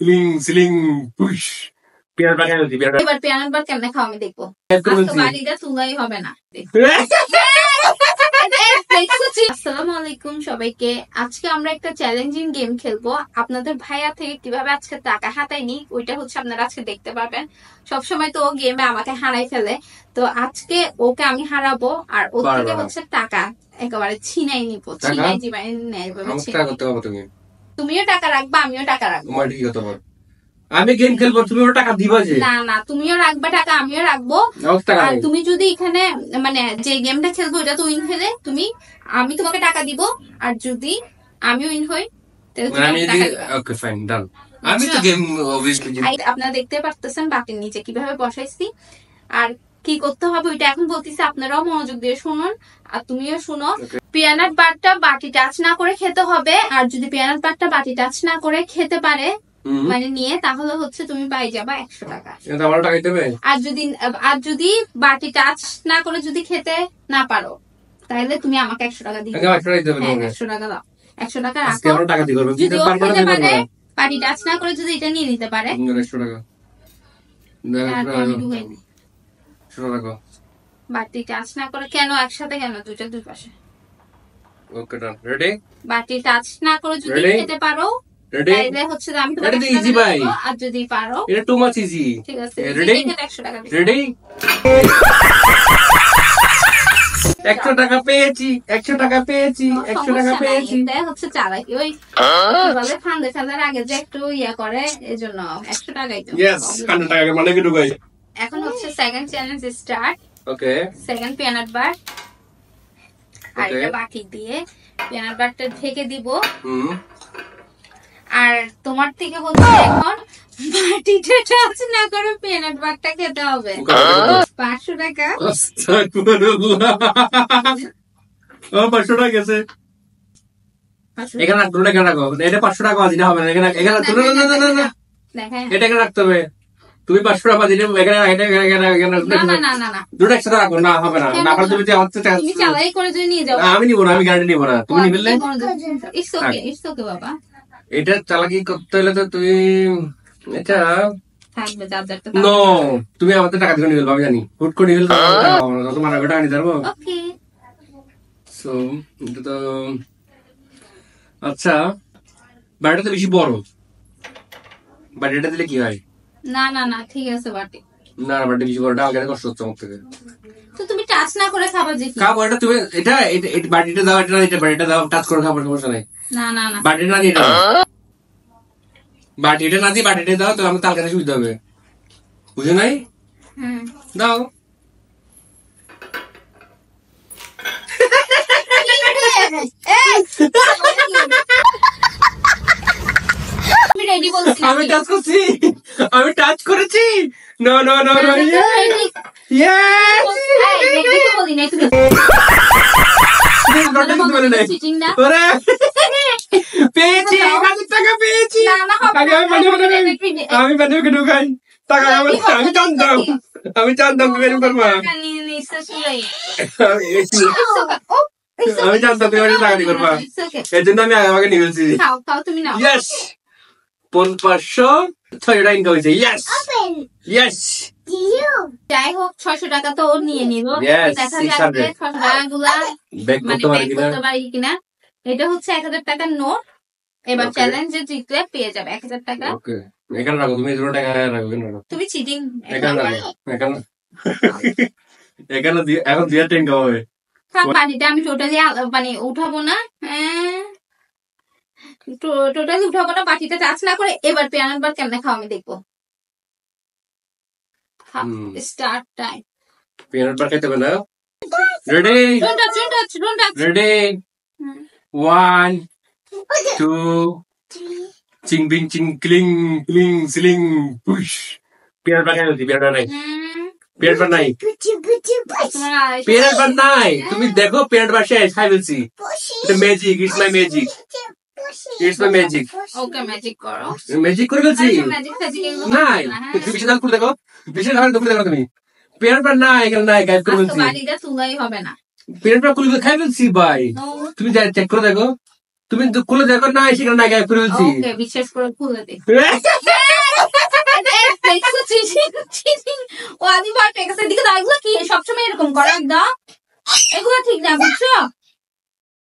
ক্লিং সিলিং পুশ পিয়ানোর বার খেলছি পিয়ানোর এবার পিয়ানোর বার কেমনে খাও আমি দেখবো। বাড়িটা তুলাই হবে না। আসসালামু আলাইকুম সবাইকে। আজকে আমরা একটা চ্যালেঞ্জিং গেম খেলবো। আপনাদের ভাইয়া থেকে কিভাবে আজকে টাকা হাতায়নি ওইটা হচ্ছে আপনারা আজকে দেখতে পারবেন। সবসময় তো ও গেমে আমাকে হারাই ফেলে, তো আজকে ওকে আমি হারাবো আর ওর থেকে হচ্ছে টাকা একেবারে ছিনাই নিবো। ছিনাই জীবনে তুমিও টাকা রাখবা আমিও টাকা রাখবো। আমি গেম খেলবো তুমিও টাকা দিবা যে? না না, তুমিও রাখবা টাকা আমিও রাখবো। আর তুমি যদি এখানে মানে যে গেমটা খেলবো এটা তো উইন হলে আমি তোমাকে টাকা দিব, আর যদি আমি উইন হই আপনারা দেখতে পারতেছেন বাটির নিচে কিভাবে বসাইছি আর কি করতে হবে ওইটা এখন বলতেছি। আপনারাও মনোযোগ দিয়ে শুনুন আর তুমিও শুনো। পিয়ানাট বারটা বাটি টাচ না করে খেতে হবে, আর যদি পিয়ানাট বারটা বাটি টাচ না করে খেতে পারে মানে নিয়ে তাহলে হচ্ছে তুমি পাই যাবা 100 টাকা। আর যদি বাটি টাচ না করে যদি খেতে না পারো তাহলে তুমি আমাকে 100 টাকা দিবে। 100 টাকা দাও, 100 টাকা রাখো। যদি খেতে পারে বাটি টাচ না করে যদি এটা নিয়ে নিতে পারে 100 টাকা। বাটি টাচ না করে কেন একসাথে কেন দুইটা দুই পাশে। ওকে ডান। রেডি? বাটি টাচ না করে যদি খেতে পারো তাহলে হচ্ছে আমি তোমাকে ইজি ভাই। আর যদি পারো এটা টু মাচ ইজি। ঠিক আছে রেডি? 100 টাকা দিই। রেডি? 100 টাকা পেয়েছি 100 টাকা পেয়েছি 100 টাকা পেয়েছি। এটা হচ্ছে চালাকি, ওই বলে ফান্ডে ফেলার আগে যে একটু ইয়া করে এজন্য 100 টাকাই তো। यस 100 টাকা মানে কি ঢুকাই। এখন হচ্ছে second challenge start. Okay second peanut bar. আর এটা বাটি দিয়ে পিয়ানাট বারটা ঢেকে দিব। আর তোমার থেকে হচ্ছে এখন বাটিটা টাচ না করে পিয়ানাট বারটা খেতে হবে। 500 টাকা। ও 500 টাকা গেছে। এখানে রাখো এখানে রাখো। এটা 500 টাকা বাজি না হবে না। এখানে এখানে না দেখেন এটা এখানে রাখতে হবে। তুমি 500 টাকা বাজি এখানে না না না দুটো একসাথে রাখো। না হবে না। না পারলে তুমি তুমি চালাই করে যদি নিয়ে যাও। আমি নিব না, আমি গ্যারান্টি নিব না। তুমি নিবে? ইটস ওকে বাবা। এটা চালাকি করতে হলে তো তুমি এটা থাকবে চার্জারটা। নো তুমি আমাদের টাকা দিয়ে নিয়ে ফেলবো, আমি জানি। হুট করে নিয়ে ফেলবো তোমার টাকা নিয়ে যাবো। ওকে সো এটা তো আচ্ছা। বাড়িটা তো বেশি বড়, বাড়িটা দিলে কি হয়? না না না ঠিক আছে বাটি। না বাড়িটা বেশি বড়, ডাল খেতে কষ্ট হচ্ছে আমার থেকে। তো তুমি টাচ না করে খাবার যে খাবো এটা তুমি এটা বাড়িটা দাও, এটা বাড়িটা দাও, টাচ করে খাবার সমস্যা নাই। না না না বাড়িটা না দিয়ে বাটিটা না দিয়ে বাটিটা দাও, তো আমার তাল খেতে সুবিধা হবে। বুঝে নাই? দাও। আমি টাচ করছি, আমি টাচ করেছি। নো নো নো নো পেয়েছি 1000 টাকা পেয়েছি। আমি বানিয়ে ঢুকাই টাকা। আমি জানতাম তুমি এরকম করবা। আমি জানতাম তুমি টাকা দিয়ে করবা, এর জন্য আমি আমাকে নিয়ে ফেলছি। ইয়েস 500 600 ইনকাম হয়েছে। Yes yes. যাই হোক 600 টাকা তো ও নিয়ে নিব। দেখা যাবে 600 টাকা গুলা ব্যাক করতে পারি কিনা। এটা হচ্ছে 1000 টাকার নোট। এবার চ্যালেঞ্জে জিতলে পেয়ে যাবে 1000 টাকা। ওকে এখানে রাখো, তুমি 0 টাকা রাখো। এখানে রাখো, তুমি চিটিং। এখানে রাখো, এখানে এখানে এখন 2000 টাকা ইনকাম হবে। বাড়িটা আমি টোটালি মানে উঠাবো না। টোটালি উঠাবো না, বাটিটা টাচ না করে। এবার পিয়ানোর বার কেমনে খাও আমি দেখবো। Start time. পিয়ানোর বার খাইতে হবে না। রেডি? ডোন্ট টাচ রেডি 1 2 চিং বিং চিং ক্লিং ক্লিং সিলিং পুশ। পিয়ানোর বার খাইতে পিয়ানোর নাই, পিয়ানোর বার নাই, পিয়ানোর বার নাই। তুমি দেখো পিয়ানোর বার শেষ খাই ফেলছি। এটা magic, it's my magic, it's my magic. Okay magic করো। ম্যাজিক করে ফেলছি। নাই তুমি বেশি দাম করে দেখো, বেশি দাম করে দেখো। তুমি পিয়ানোর বার নাই, এখানে নাই, গায়েব করে ফেলছি। বাড়িটা তুলাই হবে না। পিয়ানোর বার খুলে খাই ফেলছি ভাই। তুমি চেক করে দেখো। তুমি খুলে দেখো না সেখানে না গায়ে ফেলছি ওকে বিশ্বাস করে খুলে দে ও আদি বার টেক্সের দিকে এগুলো কি সবসময় এরকম করে একদম এগুলো ঠিক না বুঝছো